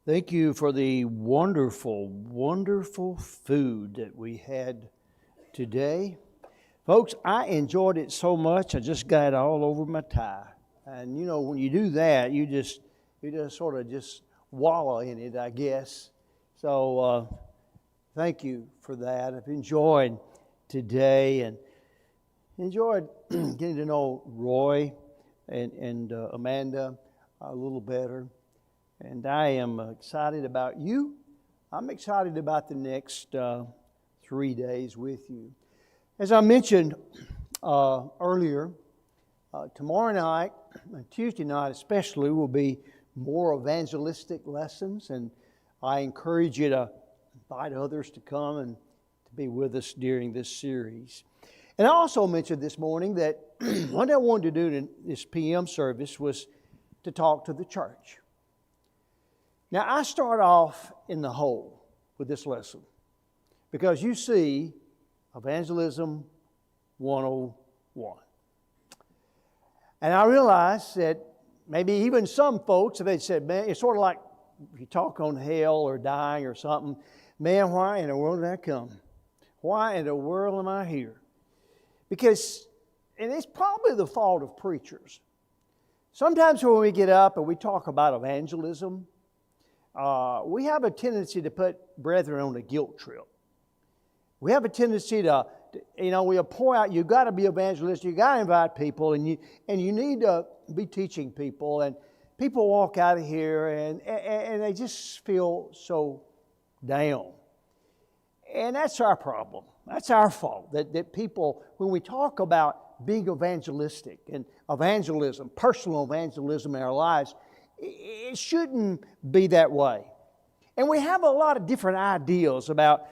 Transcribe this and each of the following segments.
Thank you for the wonderful, wonderful food that we had today. Folks, I enjoyed it so much, I just got it all over my tie. And you know, when you do that, you just sort of just wallow in it, I guess. So thank you for that. I've enjoyed today and enjoyed getting to know Roy and Amanda a little better. And I am excited about you. I'm excited about the next 3 days with you. As I mentioned earlier, tomorrow night, Tuesday night especially, will be more evangelistic lessons. And I encourage you to invite others to come and to be with us during this series. And I also mentioned this morning that what I wanted to do in this PM service was to talk to the church. Now, I start off in the hole with this lesson because you see Evangelism 101. And I realize that maybe even some folks, if they said, man, it's sort of like you talk on hell or dying or something, man, why in the world did I come? Why in the world am I here? Because, and it's probably the fault of preachers. Sometimes when we get up and we talk about evangelism, we have a tendency to put brethren on a guilt trip. We have a tendency to we point out you've got to be evangelistic, you've got to invite people, and you need to be teaching people. And people walk out of here and they just feel so down. And that's our problem. That's our fault. That people, when we talk about being evangelistic and evangelism, personal evangelism in our lives, it shouldn't be that way. And we have a lot of different ideas about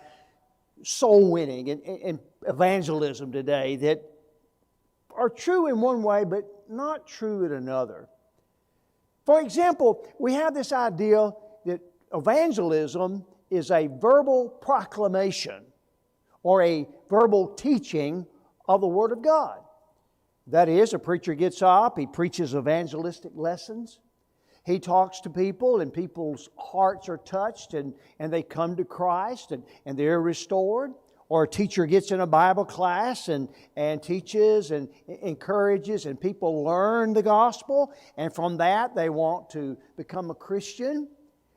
soul winning and evangelism today that are true in one way but not true in another. For example, we have this idea that evangelism is a verbal proclamation or a verbal teaching of the Word of God. That is, a preacher gets up, he preaches evangelistic lessons. He talks to people and people's hearts are touched and they come to Christ and they're restored. Or a teacher gets in a Bible class and teaches and encourages and people learn the gospel. And from that they want to become a Christian.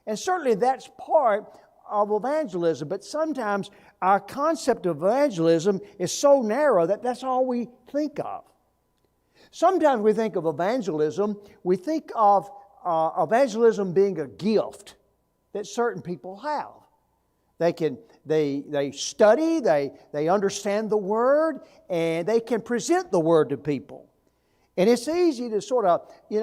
And certainly that's part of evangelism. But sometimes our concept of evangelism is so narrow that that's all we think of. Sometimes we think of evangelism, we think of evangelism being a gift that certain people have. They study, they understand the Word, and they can present the Word to people. And it's easy to sort of, we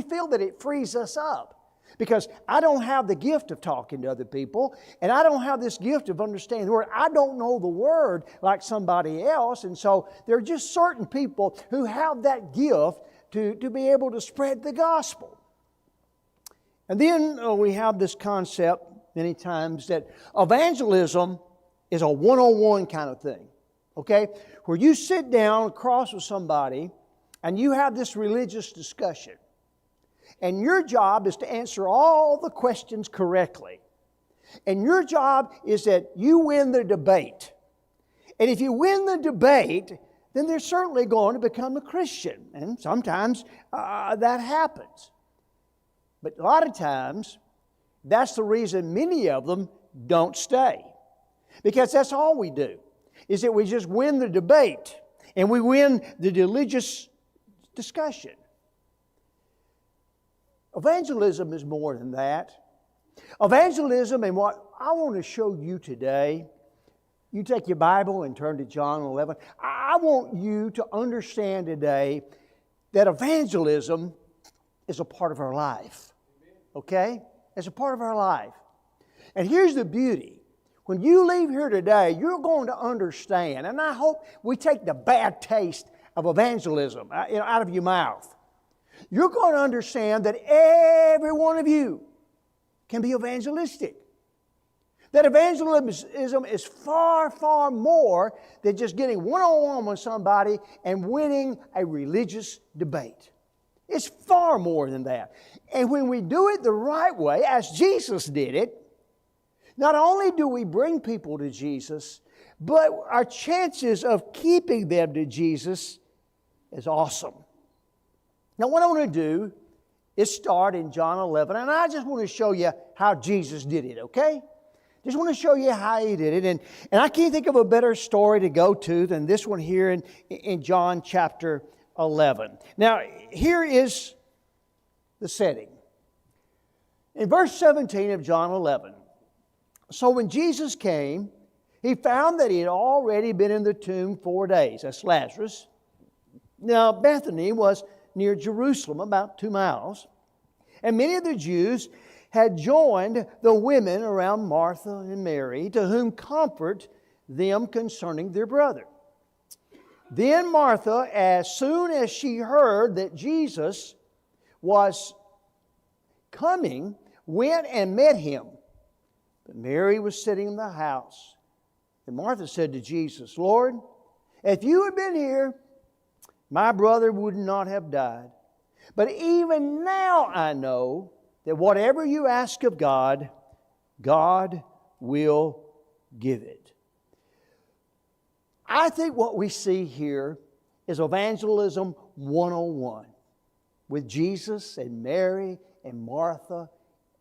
feel that it frees us up. Because I don't have the gift of talking to other people, and I don't have this gift of understanding the Word. I don't know the Word like somebody else, and so there are just certain people who have that gift to be able to spread the gospel. And then we have this concept many times that evangelism is a one-on-one kind of thing, okay? Where you sit down across with somebody and you have this religious discussion. And your job is to answer all the questions correctly. And your job is that you win the debate. And if you win the debate, then they're certainly going to become a Christian. And sometimes that happens. But a lot of times, that's the reason many of them don't stay. Because that's all we do, is that we just win the debate and we win the religious discussion. Evangelism is more than that. Evangelism, and what I want to show you today, you take your Bible and turn to John 11. I want you to understand today that evangelism is a part of our life. Okay? It's a part of our life. And here's the beauty. When you leave here today, you're going to understand, and I hope we take the bad taste of evangelism out of your mouth. You're going to understand that every one of you can be evangelistic. That evangelism is far, far more than just getting one-on-one with somebody and winning a religious debate. It's far more than that. And when we do it the right way, as Jesus did it, not only do we bring people to Jesus, but our chances of keeping them to Jesus is awesome. Now, what I want to do is start in John 11, and I just want to show you how Jesus did it, okay? Just want to show you how He did it. And I can't think of a better story to go to than this one here in John chapter 11. Now, here is the setting. In verse 17 of John 11, so when Jesus came, He found that He had already been in the tomb 4 days. That's Lazarus. Now, Bethany was near Jerusalem, about 2 miles. And many of the Jews had joined the women around Martha and Mary, to whom comfort them concerning their brother. Then Martha, as soon as she heard that Jesus was coming, went and met Him. But Mary was sitting in the house. And Martha said to Jesus, Lord, if You had been here, my brother would not have died. But even now I know that whatever You ask of God, God will give it. I think what we see here is Evangelism 101 with Jesus and Mary and Martha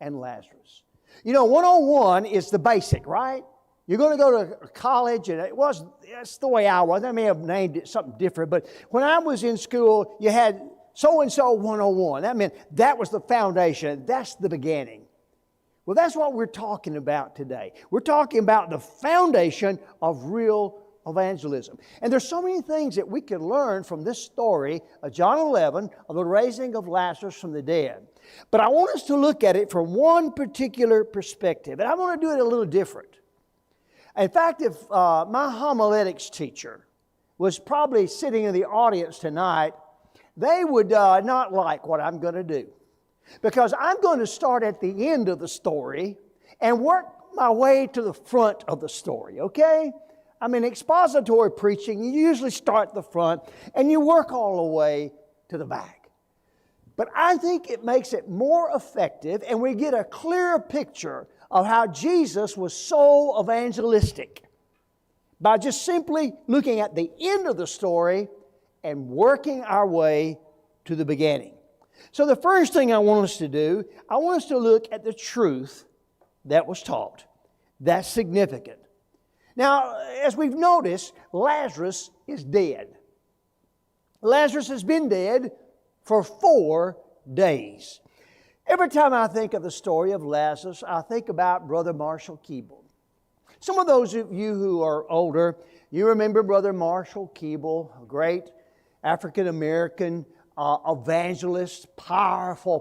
and Lazarus. You know, 101 is the basic, right? You're going to go to college, and that's the way I was. I may have named it something different, but when I was in school, you had so-and-so 101. That meant that was the foundation. That's the beginning. Well, that's what we're talking about today. We're talking about the foundation of real evangelism. And there's so many things that we can learn from this story of John 11, of the raising of Lazarus from the dead. But I want us to look at it from one particular perspective, and I want to do it a little different. In fact, if my homiletics teacher was probably sitting in the audience tonight, they would not like what I'm going to do. Because I'm going to start at the end of the story and work my way to the front of the story, okay? I mean, expository preaching, you usually start at the front and you work all the way to the back. But I think it makes it more effective, and we get a clearer picture of how Jesus was so evangelistic by just simply looking at the end of the story and working our way to the beginning. So the first thing I want us to do, I want us to look at the truth that was taught. That's significant. Now, as we've noticed, Lazarus is dead. Lazarus has been dead for 4 days. Every time I think of the story of Lazarus, I think about Brother Marshall Keeble. Some of those of you who are older, you remember Brother Marshall Keeble, a great African-American evangelist, powerful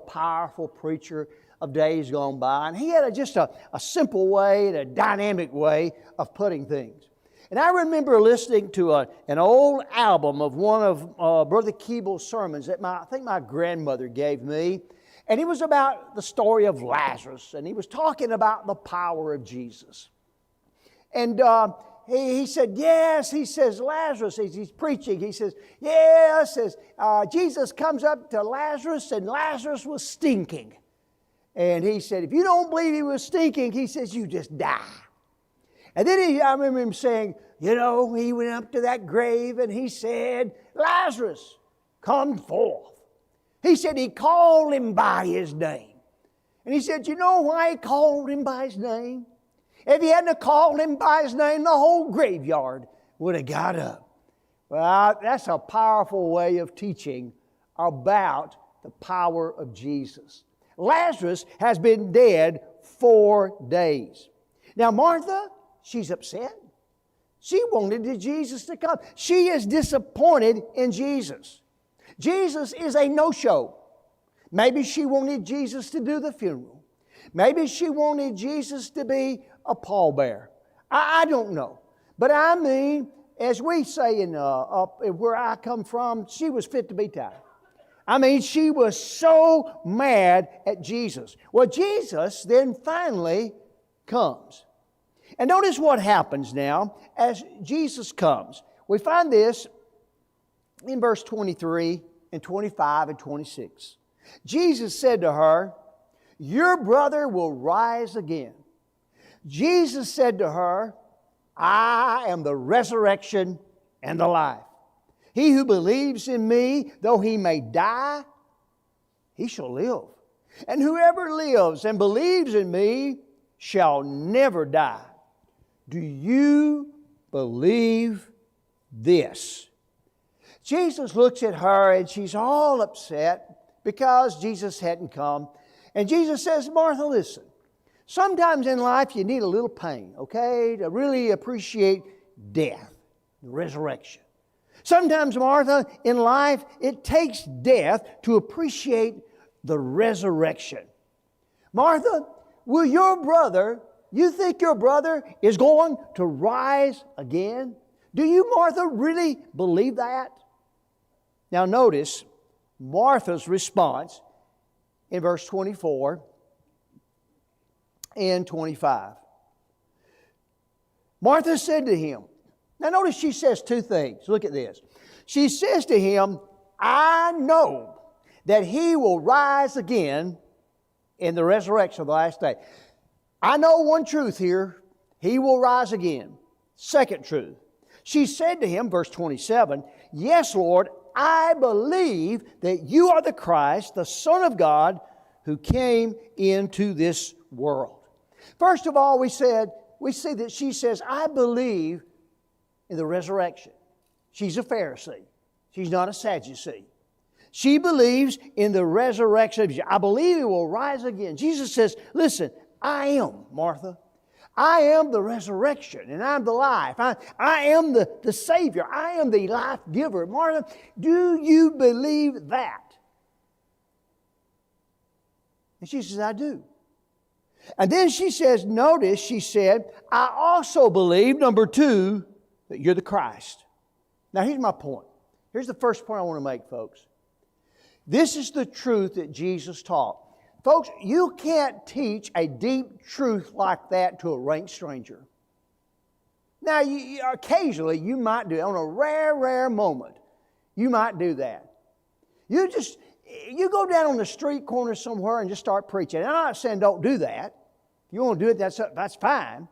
preacher of days gone by. And he had just a simple way and a dynamic way of putting things. And I remember listening to an old album of one of Brother Keeble's sermons that I think my grandmother gave me. And it was about the story of Lazarus. And he was talking about the power of Jesus. And he said, yes, he says, Lazarus, he's preaching. He says, yes, Jesus comes up to Lazarus, and Lazarus was stinking. And he said, if you don't believe he was stinking, he says, you just die. And then I remember him saying, he went up to that grave and he said, Lazarus, come forth. He said he called him by his name. And he said, you know why he called him by his name? If he hadn't called him by his name, the whole graveyard would have got up. Well, that's a powerful way of teaching about the power of Jesus. Lazarus has been dead 4 days. Now, Martha, she's upset. She wanted Jesus to come. She is disappointed in Jesus. Jesus is a no-show. Maybe she wanted Jesus to do the funeral. Maybe she wanted Jesus to be a pallbearer. I don't know. But I mean, as we say up where I come from, she was fit to be tied. I mean, she was so mad at Jesus. Well, Jesus then finally comes. And notice what happens now as Jesus comes. We find this in verse 23 in 25 and 26. Jesus said to her, "Your brother will rise again." Jesus said to her, "I am the resurrection and the life. He who believes in me, though he may die, he shall live. And whoever lives and believes in me shall never die. Do you believe this?" Jesus looks at her and she's all upset because Jesus hadn't come. And Jesus says, "Martha, listen. Sometimes in life you need a little pain, okay, to really appreciate death, the resurrection. Sometimes, Martha, in life it takes death to appreciate the resurrection. Martha, will your brother, you think your brother is going to rise again? Do you, Martha, really believe that?" Now notice Martha's response in verse 24 and 25. Martha said to him, now notice she says two things. Look at this. She says to him, "I know that he will rise again in the resurrection of the last day." I know one truth here. He will rise again. Second truth. She said to him, verse 27, "Yes, Lord, I believe that you are the Christ, the Son of God, who came into this world." First of all, we see that she says, "I believe in the resurrection." She's a Pharisee. She's not a Sadducee. She believes in the resurrection. I believe He will rise again. Jesus says, "Listen, I am, Martha. I am the resurrection and I'm the life. I am the Savior. I am the life giver." Martha, do you believe that? And she says, "I do." And then she says, notice she said, "I also believe," number two, "that you're the Christ." Now here's my point. Here's the first point I want to make, folks. This is the truth that Jesus taught. Folks, you can't teach a deep truth like that to a rank stranger. Now, occasionally you might do it. On a rare moment, you might do that. You go down on the street corner somewhere and just start preaching. And I'm not saying don't do that. If you want to do it, that's fine.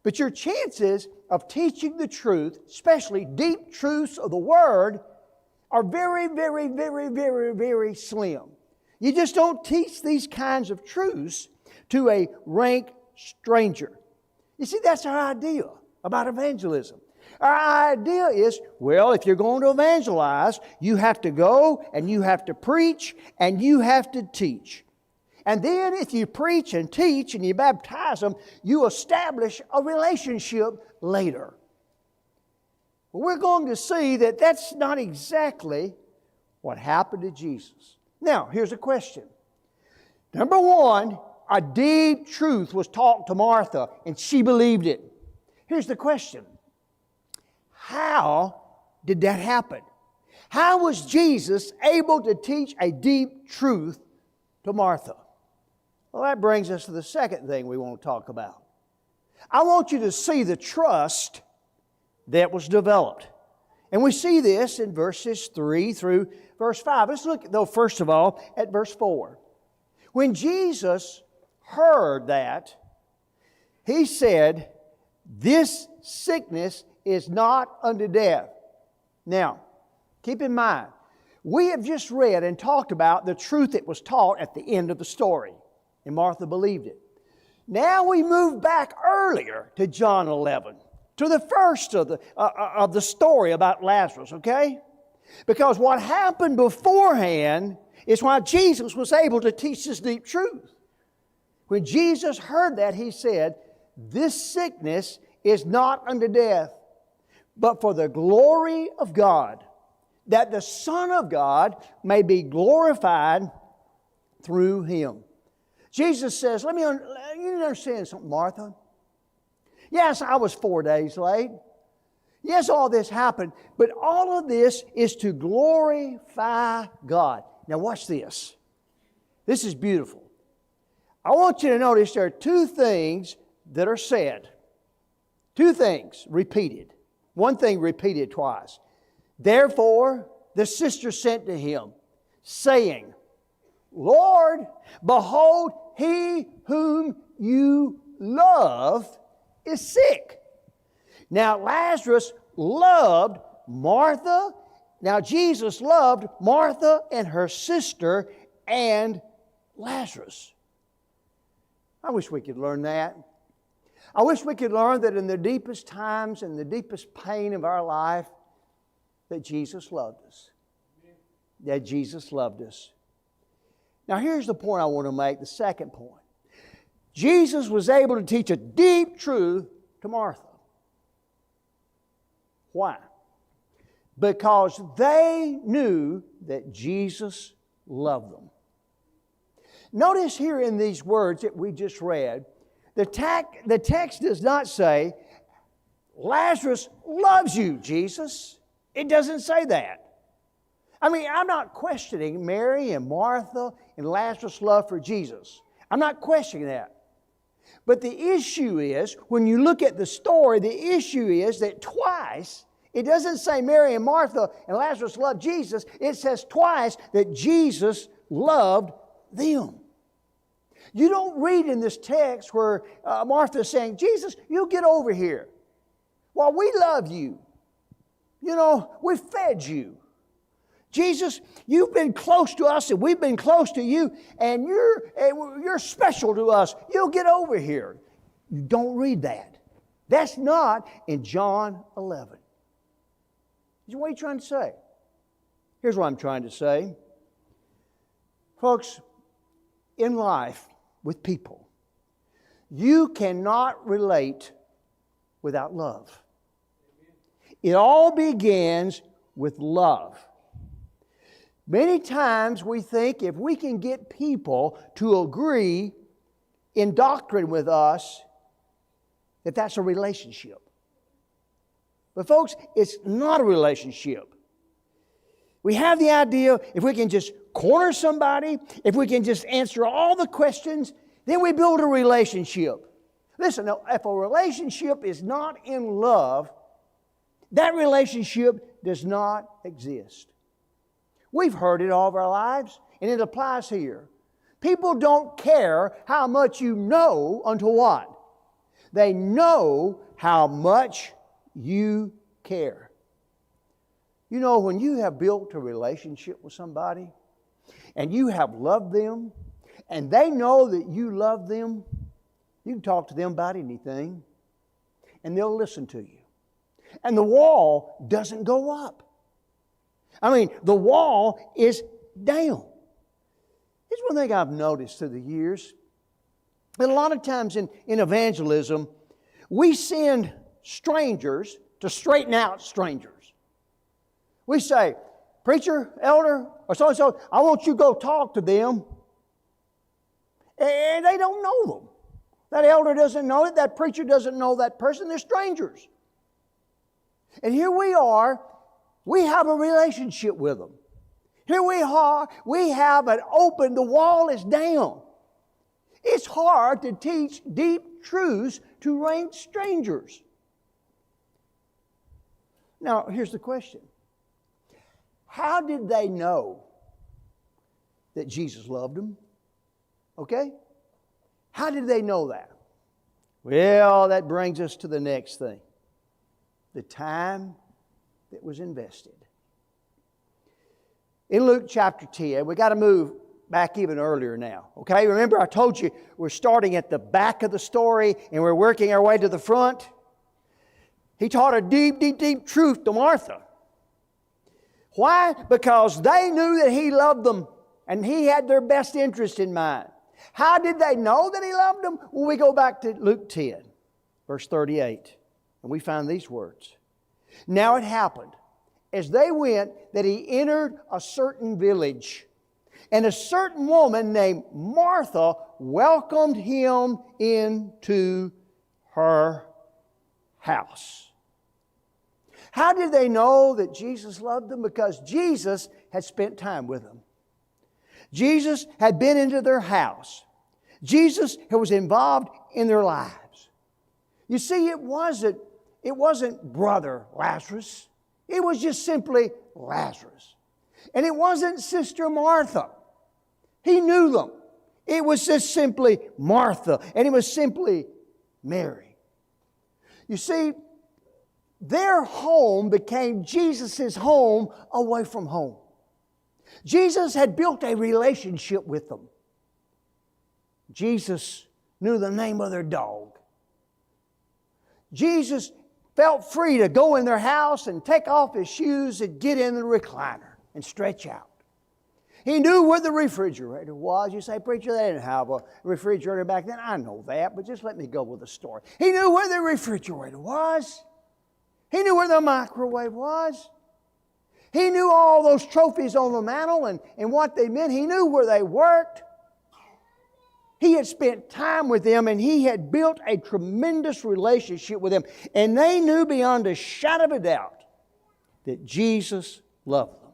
But your chances of teaching the truth, especially deep truths of the Word, are very, very, very, very, very slim. You just don't teach these kinds of truths to a rank stranger. You see, that's our idea about evangelism. Our idea is, well, if you're going to evangelize, you have to go and you have to preach and you have to teach. And then if you preach and teach and you baptize them, you establish a relationship later. Well, we're going to see that that's not exactly what happened to Jesus. Now, here's a question. Number one, a deep truth was taught to Martha, and she believed it. Here's the question. How did that happen? How was Jesus able to teach a deep truth to Martha? Well, that brings us to the second thing we want to talk about. I want you to see the trust that was developed. And we see this in verses 3 through verse 5. Let's look, though, first of all, at verse 4. When Jesus heard that, He said, "This sickness is not unto death." Now, keep in mind, we have just read and talked about the truth that was taught at the end of the story. And Martha believed it. Now we move back earlier to John 11. To the first of the story about Lazarus, okay? Because what happened beforehand is why Jesus was able to teach this deep truth. When Jesus heard that, He said, "This sickness is not unto death, but for the glory of God, that the Son of God may be glorified through Him." Jesus says, you understand something, Martha? Yes, I was 4 days late. Yes, all this happened. But all of this is to glorify God. Now watch this. This is beautiful. I want you to notice there are two things that are said. Two things repeated. One thing repeated twice. Therefore, the sister sent to him, saying, Lord, behold, he whom you love is sick. Now Lazarus loved Martha. Now Jesus loved Martha and her sister and Lazarus. I wish we could learn that. I wish we could learn that in the deepest times and the deepest pain of our life, that Jesus loved us. That Jesus loved us. Now here's the point I want to make, the second point. Jesus was able to teach a deep truth to Martha. Why? Because they knew that Jesus loved them. Notice here in these words that we just read, the text does not say, Lazarus loves you, Jesus. It doesn't say that. I mean, I'm not questioning Mary and Martha and Lazarus' love for Jesus. I'm not questioning that. But the issue is, when you look at the story, the issue is that twice, it doesn't say Mary and Martha and Lazarus loved Jesus. It says twice that Jesus loved them. You don't read in this text where Martha is saying, Jesus, you get over here. Well, we love you. You know, we fed you. Jesus, you've been close to us and we've been close to you, and you're special to us. You'll get over here. You don't read that. That's not in John 11. What are you trying to say? Here's what I'm trying to say. Folks, in life with people, you cannot relate without love. It all begins with love. Many times we think if we can get people to agree in doctrine with us, that that's a relationship. But folks, it's not a relationship. We have the idea if we can just corner somebody, if we can just answer all the questions, then we build a relationship. Listen, if a relationship is not in love, that relationship does not exist. We've heard it all of our lives, and it applies here. People don't care how much you know until what? They know how much you care. You know, when you have built a relationship with somebody, and you have loved them, and they know that you love them, you can talk to them about anything, and they'll listen to you. And the wall doesn't go up. I mean, the wall is down. Here's one thing I've noticed through the years. That a lot of times in evangelism, we send strangers to straighten out strangers. We say, preacher, elder, or so-and-so, I want you to go talk to them. And they don't know them. That elder doesn't know it. That preacher doesn't know that person. They're strangers. And here we are. We have a relationship with them. Here we are. We have it open. The wall is down. It's hard to teach deep truths to rank strangers. Now, here's the question. How did they know that Jesus loved them? Okay? How did they know that? Well, that brings us to the next thing. The time that was invested. In Luke chapter 10, we got to move back even earlier now. Okay? Remember I told you we're starting at the back of the story and we're working our way to the front. He taught a deep, deep, deep truth to Martha. Why? Because they knew that He loved them and He had their best interest in mind. How did they know that He loved them? Well, we go back to Luke 10, verse 38, and we find these words. Now it happened, as they went, that He entered a certain village, and a certain woman named Martha welcomed Him into her house. How did they know that Jesus loved them? Because Jesus had spent time with them. Jesus had been into their house. Jesus was involved in their lives. You see, it wasn't brother Lazarus. It was just simply Lazarus. And it wasn't Sister Martha. He knew them. It was just simply Martha, and it was simply Mary. You see, their home became Jesus' home away from home. Jesus had built a relationship with them. Jesus knew the name of their dog. Jesus felt free to go in their house and take off his shoes and get in the recliner and stretch out. He knew where the refrigerator was. You say, preacher, they didn't have a refrigerator back then. I know that, but just let me go with the story. He knew where the refrigerator was. He knew where the microwave was. He knew all those trophies on the mantle and what they meant. He knew where they worked. He had spent time with them, and he had built a tremendous relationship with them. And they knew beyond a shadow of a doubt that Jesus loved them.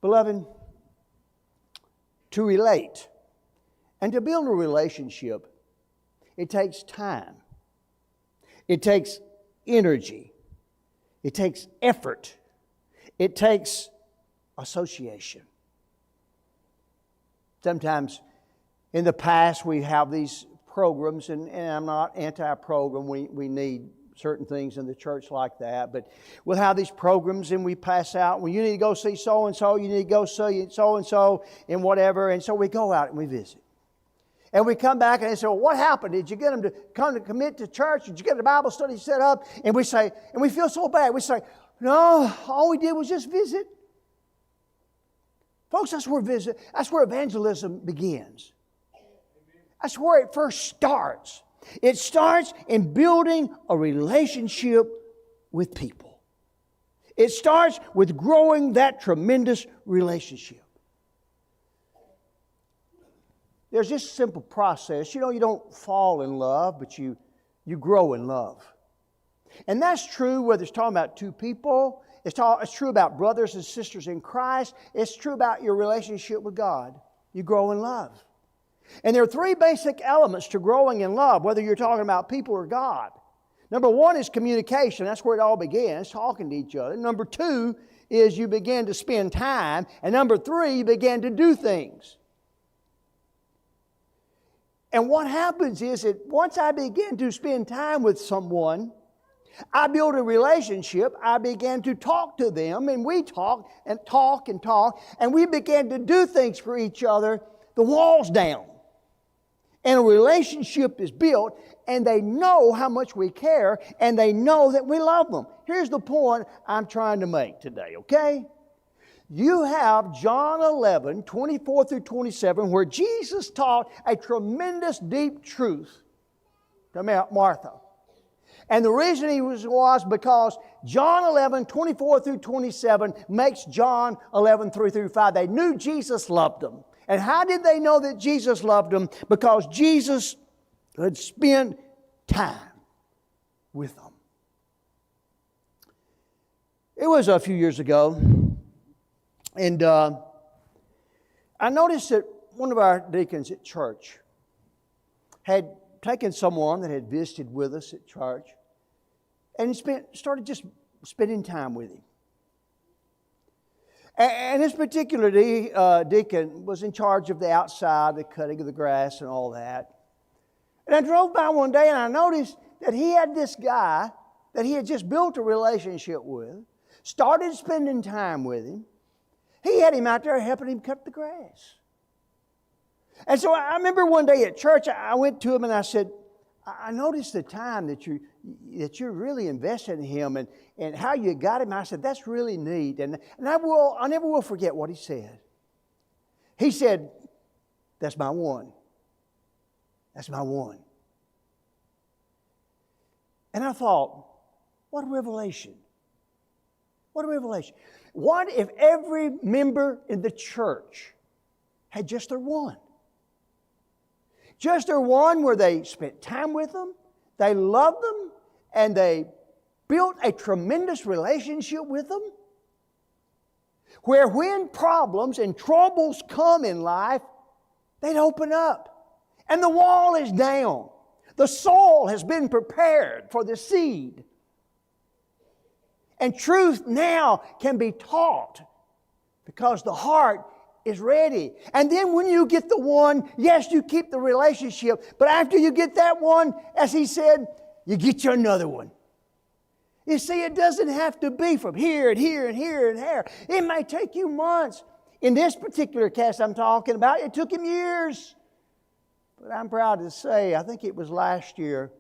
Beloved, to relate and to build a relationship, it takes time. It takes energy. It takes effort. It takes association. Sometimes in the past we have these programs, and I'm not anti-program. We need certain things in the church like that. But we'll have these programs and we pass out. Well, you need to go see so-and-so. You need to go see so-and-so and whatever. And so we go out and we visit. And we come back and they say, well, what happened? Did you get them to come to commit to church? Did you get a Bible study set up? And we say, and we feel so bad. We say, no, all we did was just visit. Folks, that's where evangelism begins. That's where it first starts. It starts in building a relationship with people. It starts with growing that tremendous relationship. There's just a simple process. You know, you don't fall in love, but you grow in love. And that's true whether it's talking about two people. It's true about brothers and sisters in Christ. It's true about your relationship with God. You grow in love. And there are three basic elements to growing in love, whether you're talking about people or God. Number one is communication. That's where it all begins, talking to each other. Number two is you begin to spend time. And number three, you begin to do things. And what happens is that once I begin to spend time with someone, I build a relationship. I began to talk to them, and we talk and talk and talk, and we began to do things for each other. The wall's down. And a relationship is built, and they know how much we care, and they know that we love them. Here's the point I'm trying to make today, okay? You have John 11, 24 through 27, where Jesus taught a tremendous deep truth to Martha. And the reason he was because John 11, 24 through 27 makes John 11, 3 through 5. They knew Jesus loved them. And how did they know that Jesus loved them? Because Jesus had spent time with them. It was a few years ago, and I noticed that one of our deacons at church had taken someone that had visited with us at church and started just spending time with him. And this particular deacon was in charge of the outside, the cutting of the grass and all that. And I drove by one day and I noticed that he had this guy that he had just built a relationship with, started spending time with him. He had him out there helping him cut the grass. And so I remember one day at church, I went to him and I said, I noticed the time that you're really invested in him and how you got him. I said, that's really neat. And I never will forget what he said. He said, that's my one. That's my one. And I thought, what a revelation. What a revelation. What if every member in the church had just their one? Just their one where they spent time with them, they loved them, and they built a tremendous relationship with them. Where when problems and troubles come in life, they'd open up. And the wall is down. The soil has been prepared for the seed. And truth now can be taught because the heart is ready. And then when you get the one, yes, you keep the relationship. But after you get that one, as he said, you get you another one. You see, it doesn't have to be from here and here and here and here. It may take you months. In this particular case I'm talking about, it took him years. But I'm proud to say, I think it was last year,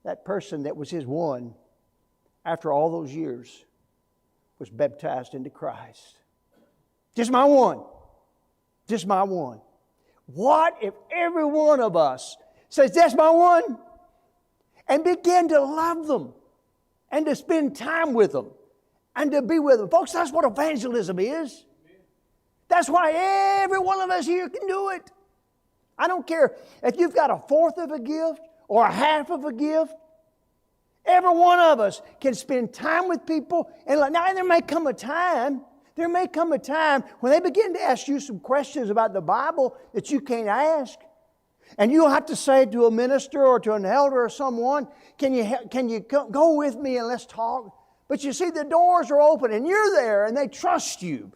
that person that was his one, after all those years, was baptized into Christ. Just my one. Just my one. What if every one of us says, that's my one? And begin to love them and to spend time with them and to be with them. Folks, that's what evangelism is. That's why every one of us here can do it. I don't care if you've got a fourth of a gift or a half of a gift. Every one of us can spend time with people. And now there may come a time when they begin to ask you some questions about the Bible that you can't ask. And you'll have to say to a minister or to an elder or someone, can you go with me and let's talk? But you see, the doors are open and you're there and they trust you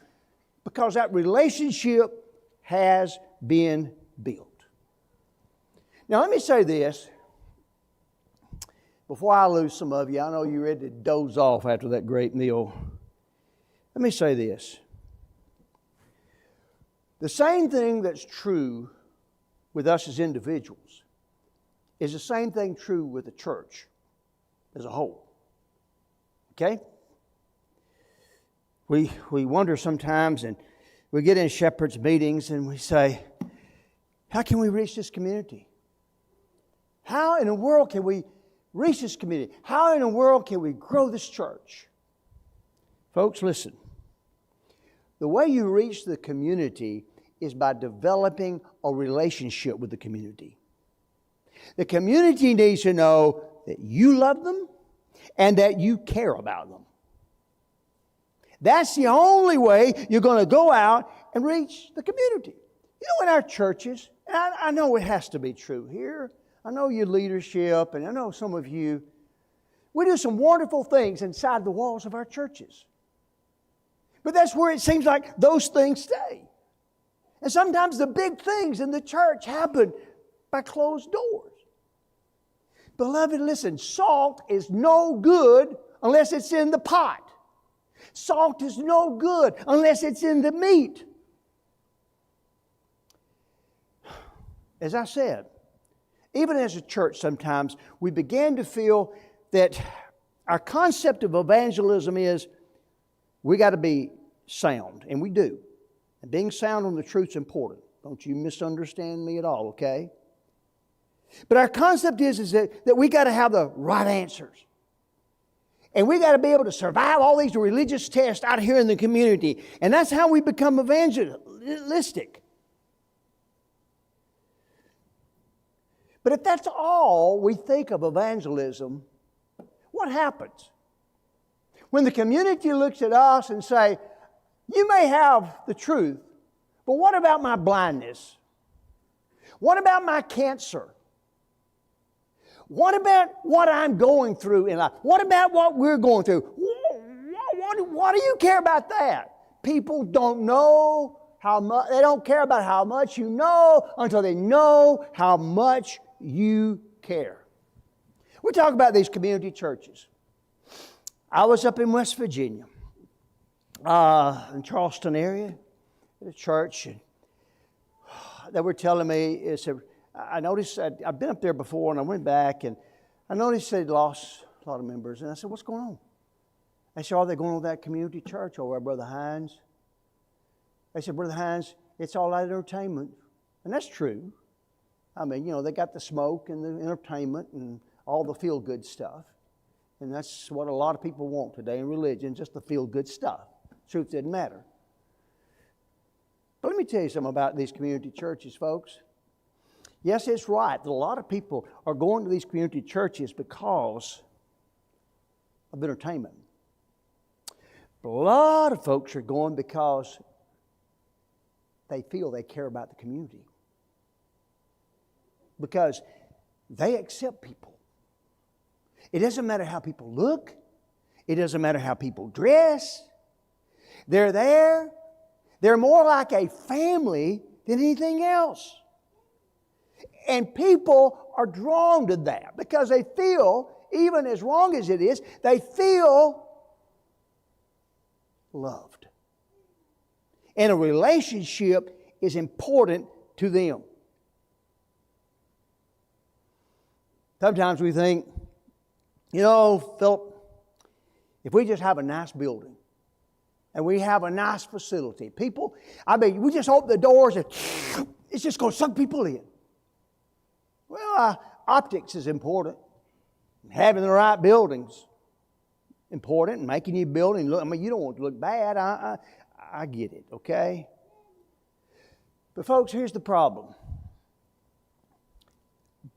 because that relationship has been built. Now let me say this before I lose some of you. I know you're ready to doze off after that great meal. Let me say this. The same thing that's true with us as individuals is the same thing true with the church as a whole. Okay? We wonder sometimes, and we get in shepherds' meetings and we say, how can we reach this community? How in the world can we reach this community? How in the world can we grow this church? Folks, listen. The way you reach the community is by developing a relationship with the community. The community needs to know that you love them and that you care about them. That's the only way you're going to go out and reach the community. You know, in our churches, and I know it has to be true here. I know your leadership, and I know some of you, we do some wonderful things inside the walls of our churches. But that's where it seems like those things stay. And sometimes the big things in the church happen by closed doors. Beloved, listen, salt is no good unless it's in the pot. Salt is no good unless it's in the meat. As I said, even as a church sometimes we begin to feel that our concept of evangelism is we got to be sound, and we do. And being sound on the truth is important. Don't you misunderstand me at all, okay? But our concept is that we got to have the right answers. And we got to be able to survive all these religious tests out here in the community. And that's how we become evangelistic. But if that's all we think of evangelism, what happens? When the community looks at us and say, you may have the truth, but what about my blindness? What about my cancer? What about what I'm going through in life? What about what we're going through? What do you care about that? People don't know how much, they don't care about how much you know until they know how much you care. We talk about these community churches. I was up in West Virginia, in Charleston area, at a church, and they were telling me, I noticed, I'd been up there before and I went back and I noticed they'd lost a lot of members. And I said, what's going on? They said, are they going to that community church over at Brother Hines? They said, Brother Hines, it's all that entertainment. And that's true. I mean, you know, they got the smoke and the entertainment and all the feel-good stuff. And that's what a lot of people want today in religion, just the feel-good stuff. Truth didn't matter. But let me tell you something about these community churches, folks. Yes, it's right that a lot of people are going to these community churches because of entertainment. But a lot of folks are going because they feel they care about the community. Because they accept people. It doesn't matter how people look. It doesn't matter how people dress. They're there. They're more like a family than anything else. And people are drawn to that because they feel, even as wrong as it is, they feel loved. And a relationship is important to them. Sometimes we think, Philip, if we just have a nice building and we have a nice facility, we just open the doors and it's just going to suck people in. Well, optics is important. Having the right buildings important, and making your building look, you don't want it to look bad. I get it, okay? But folks, here's the problem.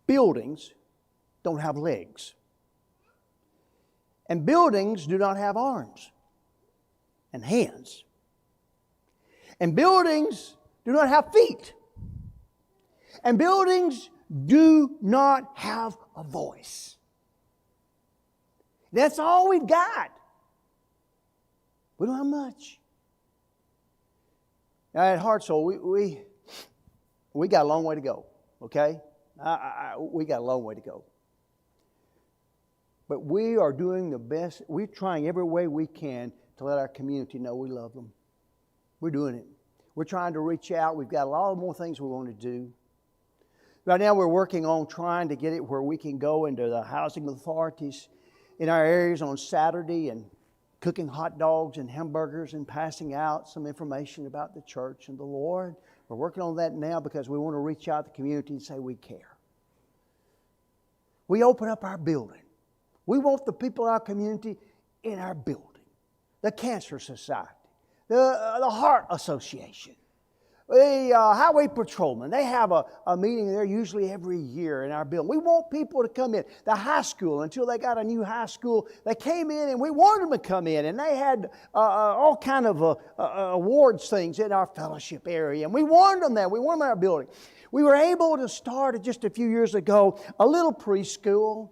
Buildings don't have legs. And buildings do not have arms and hands. And buildings do not have feet. And buildings do not have a voice. That's all we've got. We don't have much. Now, at Heart Soul, we got a long way to go, okay? We got a long way to go. But we are doing the best. We're trying every way we can to let our community know we love them. We're doing it. We're trying to reach out. We've got a lot more things we want to do. Right now we're working on trying to get it where we can go into the housing authorities in our areas on Saturday and cooking hot dogs and hamburgers and passing out some information about the church and the Lord. We're working on that now because we want to reach out to the community and say we care. We open up our building. We want the people in our community in our building. The Cancer Society, the Heart Association, the Highway Patrolmen. They have a meeting there usually every year in our building. We want people to come in. The high school, until they got a new high school, they came in and we wanted them to come in. And they had all kind of awards things in our fellowship area. And we wanted them there. We wanted them in our building. We were able to start just a few years ago a little preschool.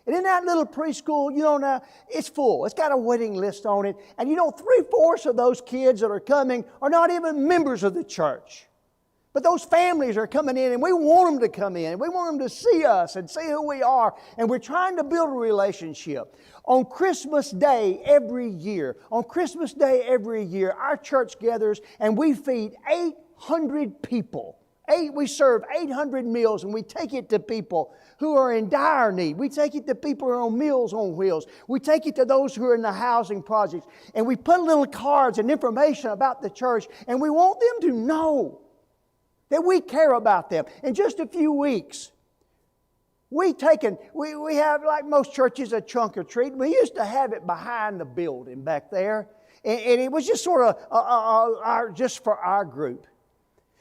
And in that little preschool, now it's full. It's got a waiting list on it. And 3/4 of those kids that are coming are not even members of the church. But those families are coming in and we want them to come in. We want them to see us and see who we are. And we're trying to build a relationship. On Christmas Day every year, our church gathers and we feed 800 people. We serve 800 meals and we take it to people who are in dire need. We take it to people who are on Meals on Wheels. We take it to those who are in the housing projects. And we put little cards and information about the church and we want them to know that we care about them. In just a few weeks, we have, like most churches, a trunk or treat. We used to have it behind the building back there. And it was just sort of just for our group.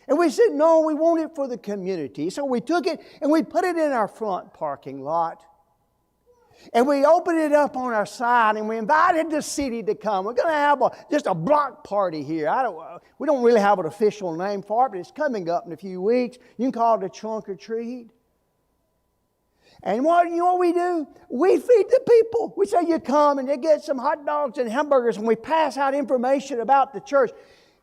And we said, no, we want it for the community. So we took it and we put it in our front parking lot. And we opened it up on our side and we invited the city to come. We're going to have just a block party here. We don't really have an official name for it, but it's coming up in a few weeks. You can call it a trunk or treat. And what we do? We feed the people. We say you come and they get some hot dogs and hamburgers and we pass out information about the church.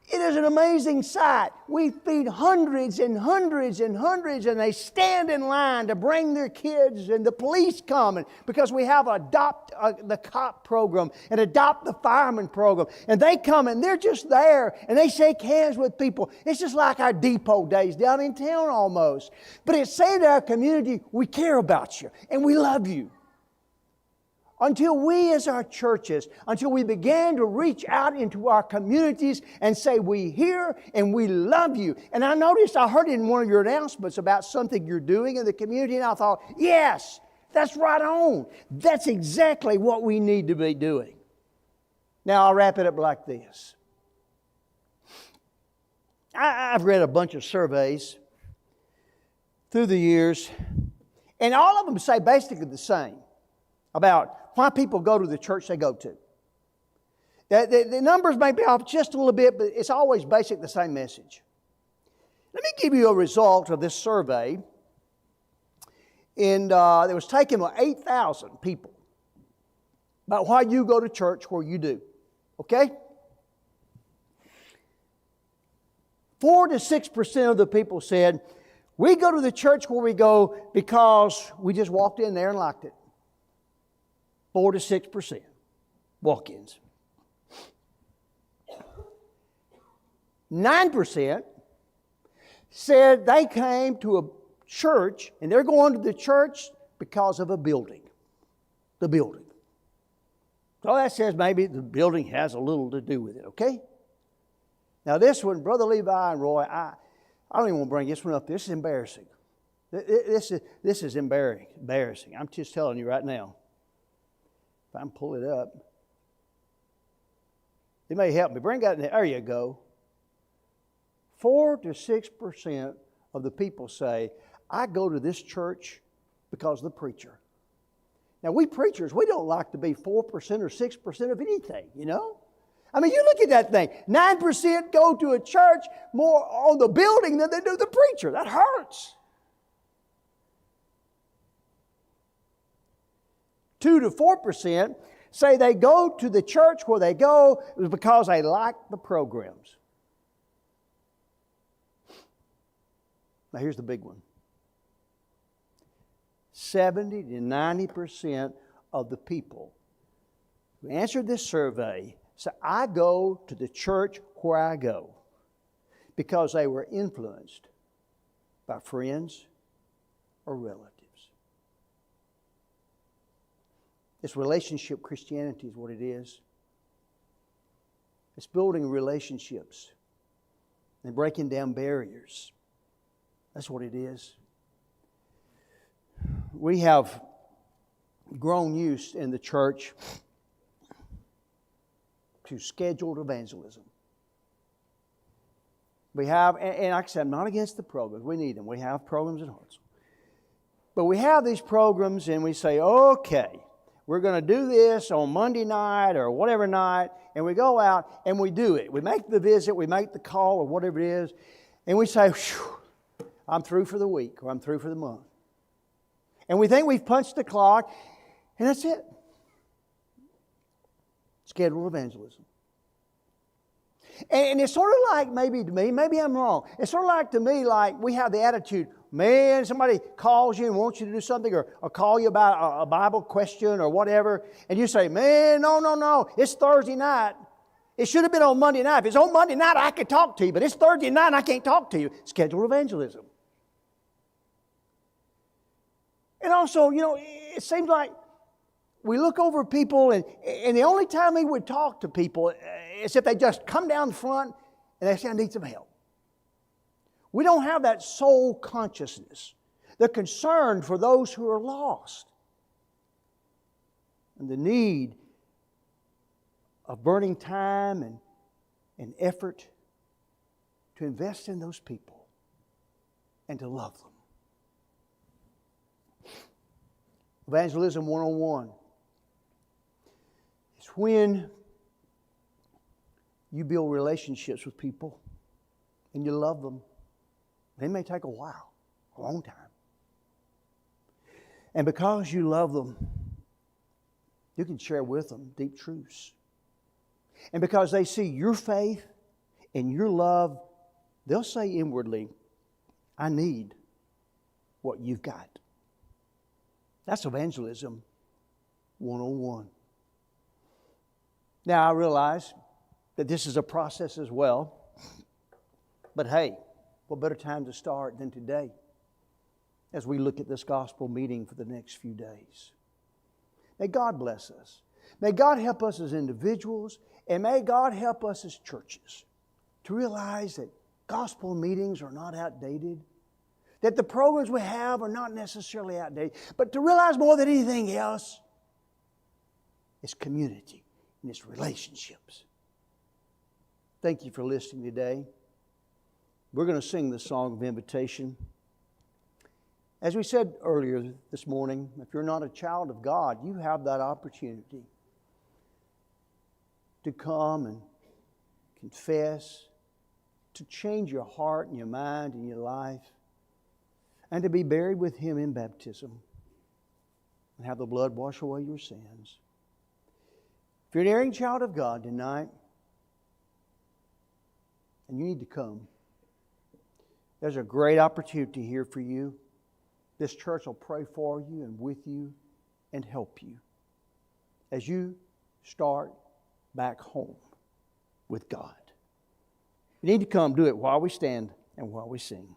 It is an amazing sight. We feed hundreds and hundreds and hundreds, and they stand in line to bring their kids, and the police come because we have Adopt the Cop program and Adopt the Fireman program. And they come and they're just there, and they shake hands with people. It's just like our depot days down in town almost. But it's saying to our community, we care about you, and we love you. Until we as our churches, until we began to reach out into our communities and say, we hear and we love you. And I heard in one of your announcements about something you're doing in the community, and I thought, yes, that's right on. That's exactly what we need to be doing. Now, I'll wrap it up like this. I've read a bunch of surveys through the years, and all of them say basically the same about why people go to the church they go to. The numbers may be off just a little bit, but it's always basically the same message. Let me give you a result of this survey. And it was taken with 8,000 people. about why you go to church where you do. Okay? 4 to 6% of the people said, we go to the church where we go because we just walked in there and liked it. 4 to 6% walk-ins. 9% said they came to a church and they're going to the church because of a building. The building. So that says maybe the building has a little to do with it, okay? Now this one, Brother Levi and Roy, I don't even want to bring this one up. This is embarrassing. This is embarrassing. I'm just telling you right now. If I can pull it up. It may help me. Bring that in there. There you go. 4 to 6% of the people say, I go to this church because of the preacher. Now, we preachers, we don't like to be 4% or 6% of anything, you know? I mean, you look at that thing. 9% go to a church more on the building than they do the preacher. That hurts. 2 to 4% say they go to the church where they go because they like the programs. Now, here's the big one. 70 to 90% of the people who answered this survey say, I go to the church where I go because they were influenced by friends or relatives. It's relationship Christianity is what it is. It's building relationships and breaking down barriers. That's what it is. We have grown used in the church to scheduled evangelism. We have, and like I said, I'm not against the programs. We need them. We have programs in Hartsville. But we have these programs and we say, okay, we're going to do this on Monday night or whatever night, and we go out and we do it. We make the visit, we make the call or whatever it is, and we say, I'm through for the week or I'm through for the month. And we think we've punched the clock, and that's it. Scheduled evangelism. And it's sort of like, maybe to me, maybe I'm wrong, it's sort of like to me like we have the attitude, man, somebody calls you and wants you to do something or call you about a Bible question or whatever, and you say, man, no, it's Thursday night. It should have been on Monday night. If it's on Monday night, I could talk to you, but it's Thursday night and I can't talk to you. Scheduled evangelism. And also, you know, it seems like we look over people and the only time we would talk to people is if they just come down the front and they say, I need some help. We don't have that soul consciousness, the concern for those who are lost, and the need of burning time and effort to invest in those people and to love them. Evangelism 101. It's when you build relationships with people and you love them. They may take a while, a long time. And because you love them, you can share with them deep truths. And because they see your faith and your love, they'll say inwardly, I need what you've got. That's Evangelism 101. Now, I realize that this is a process as well. But hey, what better time to start than today as we look at this gospel meeting for the next few days. May God bless us. May God help us as individuals, and may God help us as churches to realize that gospel meetings are not outdated, that the programs we have are not necessarily outdated, but to realize more than anything else, it's community and it's relationships. Thank you for listening today. We're going to sing the song of invitation. As we said earlier this morning, if you're not a child of God, you have that opportunity to come and confess, to change your heart and your mind and your life, and to be buried with Him in baptism and have the blood wash away your sins. If you're an erring child of God tonight, and you need to come, there's a great opportunity here for you. This church will pray for you and with you and help you as you start back home with God. You need to come. Do it while we stand and while we sing.